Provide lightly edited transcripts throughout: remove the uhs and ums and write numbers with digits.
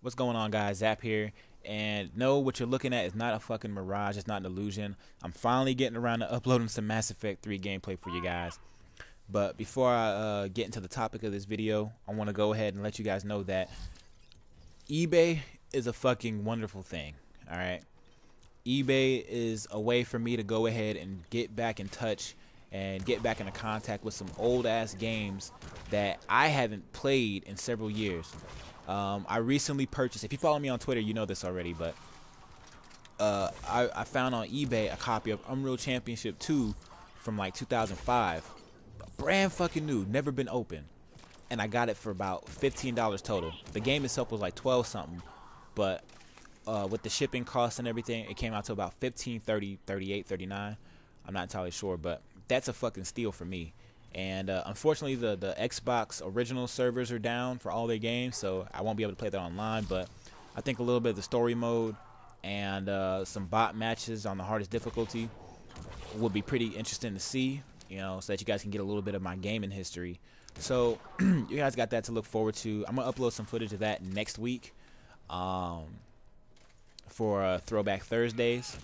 What's going on, guys? Zap here. And no, what you're looking at is not a fucking mirage. It's not an illusion. I'm finally getting around to uploading some Mass Effect 3 gameplay for you guys. But before I get into the topic of this video, I want to go ahead and let you guys know that eBay is a fucking wonderful thing. Alright? eBay is a way for me to go ahead and get back in touch and get back into contact with some old ass games that I haven't played in several years. I recently purchased, if you follow me on Twitter, you know this already, but I found on eBay a copy of Unreal Championship 2 from like 2005. Brand fucking new, never been opened. And I got it for about $15 total. The game itself was like 12 something, but with the shipping costs and everything, it came out to about 15, 30, 38, 39. I'm not entirely sure, but that's a fucking steal for me. And unfortunately, the Xbox original servers are down for all their games, so I won't be able to play that online. But I think a little bit of the story mode and some bot matches on the hardest difficulty would be pretty interesting to see, you know, so that you guys can get a little bit of my gaming history. So you guys got that to look forward to. I'm gonna upload some footage of that next week for Throwback Thursdays.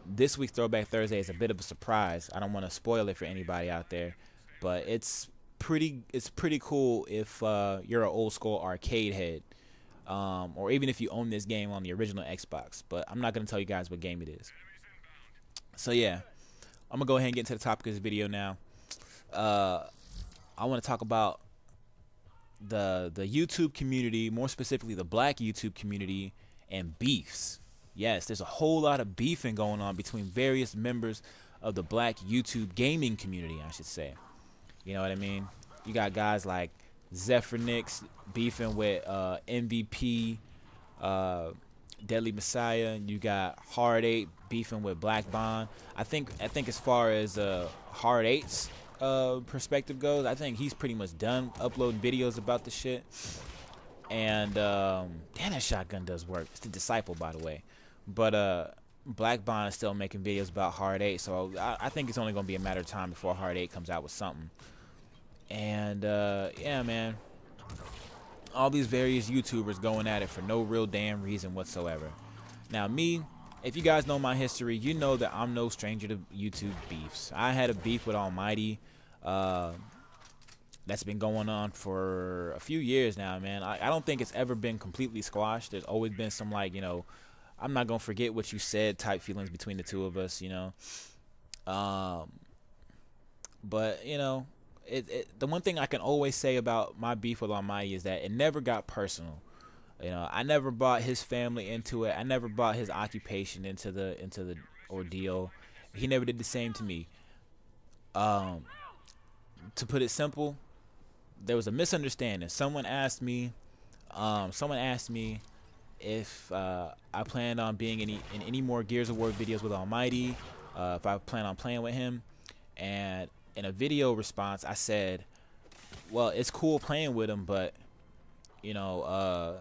This week's Throwback Thursday is a bit of a surprise. I don't want to spoil it for anybody out there, but it's pretty cool if you're an old school arcade head, or even if you own this game on the original Xbox. But I'm not gonna tell you guys what game it is. So yeah, I'm gonna go ahead and get into the topic of this video now. I want to talk about the YouTube community, more specifically the Black YouTube community, and beefs. Yes, there's a whole lot of beefing going on between various members of the Black YouTube gaming community, I should say. You know what I mean? You got guys like xKZx beefing with MVP, Deadly Messiah. You got Hard 8 beefing with Black Bond. I think as far as Hard 8's perspective goes, I think he's pretty much done uploading videos about the shit. And damn, that shotgun does work. It's the Disciple, by the way. But Black Bond is still making videos about Hard 8, so I think it's only going to be a matter of time before Hard 8 comes out with something. And yeah, man, all these various YouTubers going at it for no real damn reason whatsoever. Now me, if you guys know my history, you know that I'm no stranger to YouTube beefs. I had a beef with Almighty that's been going on for a few years now, man. I don't think it's ever been completely squashed. There's always been some, like, you know, I'm not gonna forget what you said type feelings between the two of us, you know. But you know, the one thing I can always say about my beef with Almighty is that it never got personal. You know, I never brought his family into it. I never brought his occupation into the ordeal. He never did the same to me. To put it simple, there was a misunderstanding. Someone asked me if I planned on being in any more Gears of War videos with Almighty, if I plan on playing with him. And in a video response, I said, well, it's cool playing with him, but you know,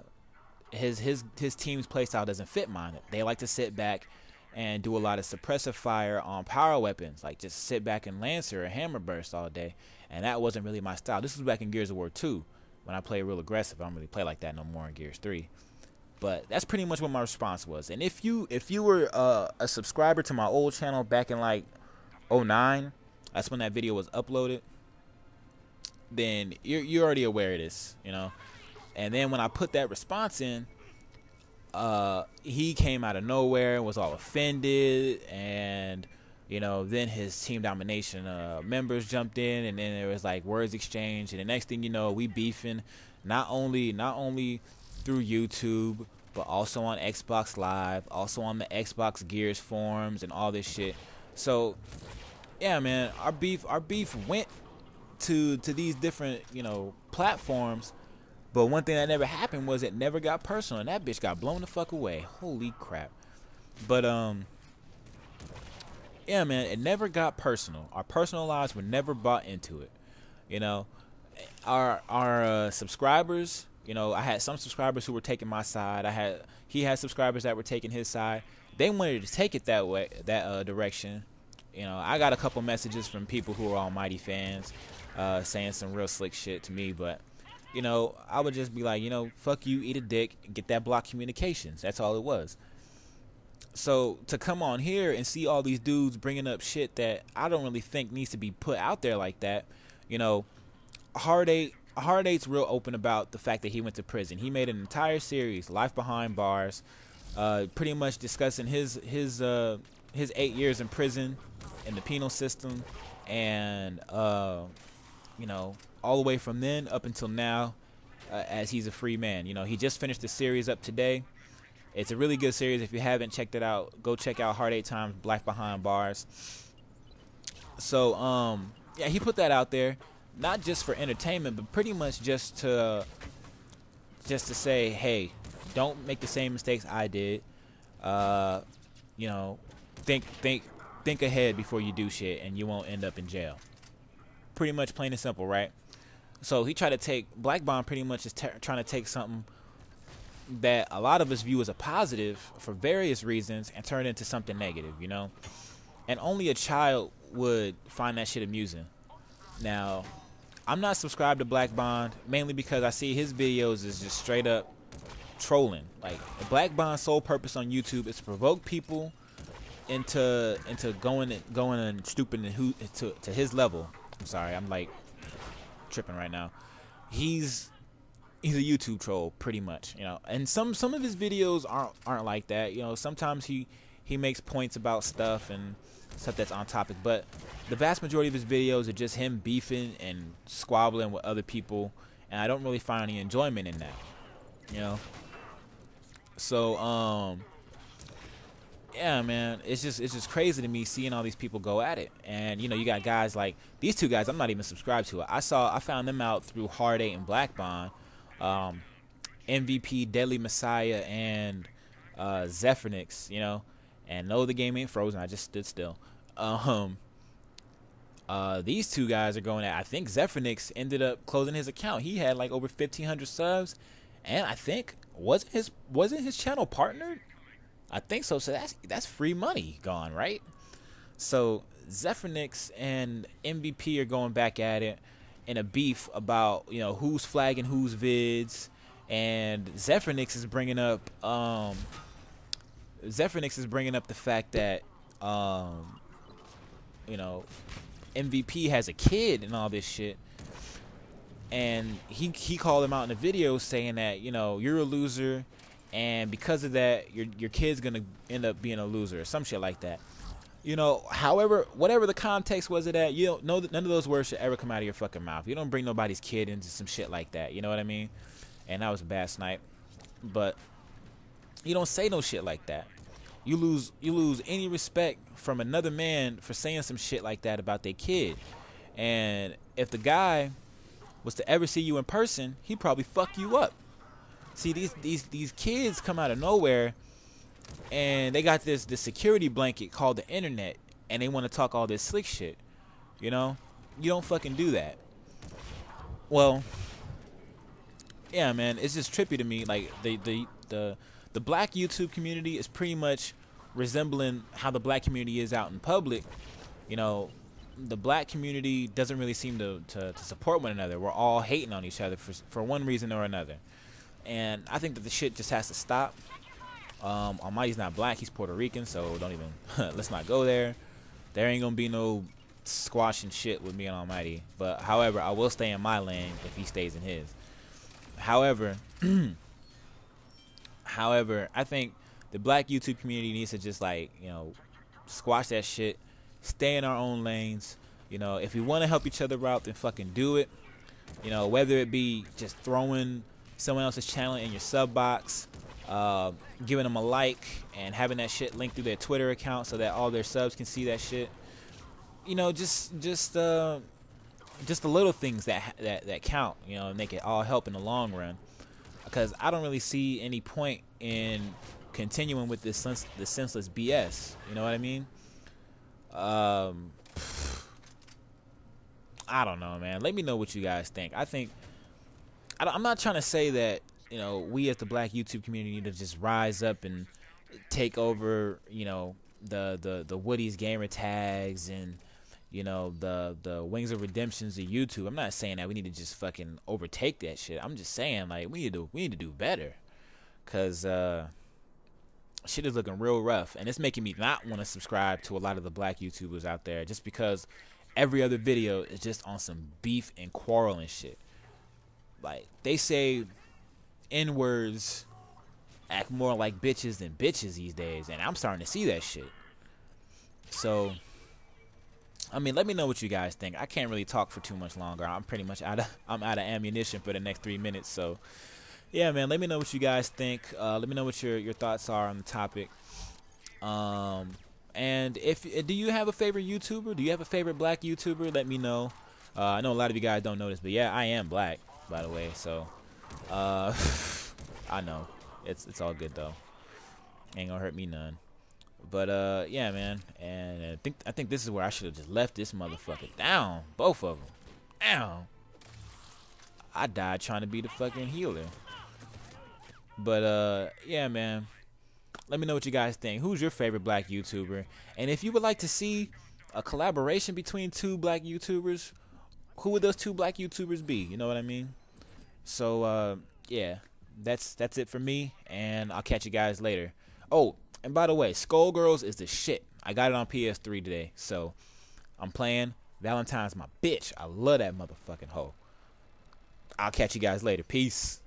his team's playstyle doesn't fit mine. They like to sit back and do a lot of suppressive fire on power weapons, like just sit back and Lancer or Hammer Burst all day, and that wasn't really my style. This was back in Gears of War 2 when I played real aggressive. I don't really play like that no more in Gears 3. But that's pretty much what my response was. And if you were a subscriber to my old channel back in like 09, that's when that video was uploaded, then you're already aware of this, you know. And then when I put that response in, he came out of nowhere and was all offended, and you know, then his Team Domination members jumped in, and then there was like words exchanged, and the next thing you know, we beefing, not only through YouTube, but also on Xbox Live, also on the Xbox Gears forums and all this shit. So yeah, man, our beef went to these different, you know, platforms, but one thing that never happened was it never got personal, and that bitch got blown the fuck away. Holy crap. But yeah, man, it never got personal. Our personal lives were never bought into it. You know, our subscribers, you know, I had some subscribers who were taking my side. He had subscribers that were taking his side. They wanted to take it that way, that direction. You know, I got a couple messages from people who are Almighty fans, saying some real slick shit to me. But you know, I would just be like, you know, fuck you, eat a dick, and get that block communications. That's all it was. So to come on here and see all these dudes bringing up shit that I don't really think needs to be put out there like that, you know, Hard Eight's real open about the fact that he went to prison. He made an entire series, Life Behind Bars, pretty much discussing his 8 years in prison in the penal system, and you know, all the way from then up until now, as he's a free man. You know, he just finished the series up today. It's a really good series. If you haven't checked it out, go check out Hard 8 Times Life Behind Bars. So yeah, he put that out there, not just for entertainment, but pretty much just to say, hey, don't make the same mistakes I did. You know, think ahead before you do shit, and you won't end up in jail. Pretty much plain and simple, right? So he tried to take Black Bond, pretty much is trying to take something that a lot of us view as a positive for various reasons and turn it into something negative, you know? And only a child would find that shit amusing. Now, I'm not subscribed to Black Bond, mainly because I see his videos is just straight up trolling. Like, Black Bond's sole purpose on YouTube is to provoke people into going and stooping to his level. I'm sorry, I'm like tripping right now. He's a YouTube troll, pretty much, you know. And some of his videos aren't like that, you know. Sometimes he makes points about stuff and stuff that's on topic, but the vast majority of his videos are just him beefing and squabbling with other people, and I don't really find any enjoyment in that, you know. So yeah, man, it's just crazy to me seeing all these people go at it. And you know, you got guys like these two guys I'm not even subscribed to. I found them out through Hard 8 and Black Bond. MVP, Deadly Messiah, and xKZx, you know. And no, the game ain't frozen, I just stood still. These two guys are going at, I think xKZx ended up closing his account. He had like over 1,500 subs, and I think wasn't his channel partnered? I think so. So that's free money gone, right? So xKZx and MVP are going back at it in a beef about, you know, who's flagging whose vids, and xKZx is bringing up the fact that you know, MVP has a kid and all this shit, and he called him out in the video saying that, you know, you're a loser, and because of that your kid's gonna end up being a loser or some shit like that. You know, however, whatever the context was of that, you don't know that none of those words should ever come out of your fucking mouth. You don't bring nobody's kid into some shit like that. You know what I mean? And that was a bad snipe. But you don't say no shit like that. You lose any respect from another man for saying some shit like that about their kid. And if the guy was to ever see you in person, he'd probably fuck you up. See, these kids come out of nowhere, and they got this security blanket called the internet, and they want to talk all this slick shit. You know, you don't fucking do that. Well, yeah, man, it's just trippy to me. Like the black YouTube community is pretty much resembling how the black community is out in public. You know, the black community doesn't really seem to support one another. We're all hating on each other for one reason or another, and I think that the shit just has to stop. Almighty's not black, he's Puerto Rican, so don't even let's not go there. There ain't gonna be no squashing shit with me and Almighty. But however, I will stay in my lane if he stays in his. However, I think the black YouTube community needs to just, like, you know, squash that shit, stay in our own lanes. You know, if we want to help each other out, then fucking do it. You know, whether it be just throwing someone else's channel in your sub box, giving them a like and having that shit linked through their Twitter account so that all their subs can see that shit. You know, just the little things that count, you know, and they can all help in the long run. Because I don't really see any point in continuing with this senseless BS. You know what I mean? I don't know, man. Let me know what you guys think. I'm not trying to say that, you know, we as the black YouTube community need to just rise up and take over, you know, the Woody's gamer tags and, you know, the Wings of Redemptions of YouTube. I'm not saying that we need to just fucking overtake that shit. I'm just saying, like, we need to do better, cause shit is looking real rough, and it's making me not want to subscribe to a lot of the black YouTubers out there, just because every other video is just on some beef and quarrel and shit. Like, they say N-words act more like bitches than bitches these days, and I'm starting to see that shit. So, I mean, let me know what you guys think. I can't really talk for too much longer. I'm pretty much out of ammunition for the next 3 minutes. So, yeah, man, let me know what you guys think. Let me know what your thoughts are on the topic. And do you have a favorite YouTuber? Do you have a favorite black YouTuber? Let me know. I know a lot of you guys don't know this, but yeah, I am black, by the way. So, I know it's all good though. Ain't gonna hurt me none. But yeah, man. And I think this is where I should have just left this motherfucker down. Both of them down. I died trying to be the fucking healer. But yeah, man. Let me know what you guys think. Who's your favorite black YouTuber? And if you would like to see a collaboration between two black YouTubers, who would those two black YouTubers be? You know what I mean? So yeah, that's it for me, and I'll catch you guys later. Oh, and by the way, Skullgirls is the shit. I got it on PS3 today, so I'm playing. Valentine's my bitch. I love that motherfucking hoe. I'll catch you guys later. Peace.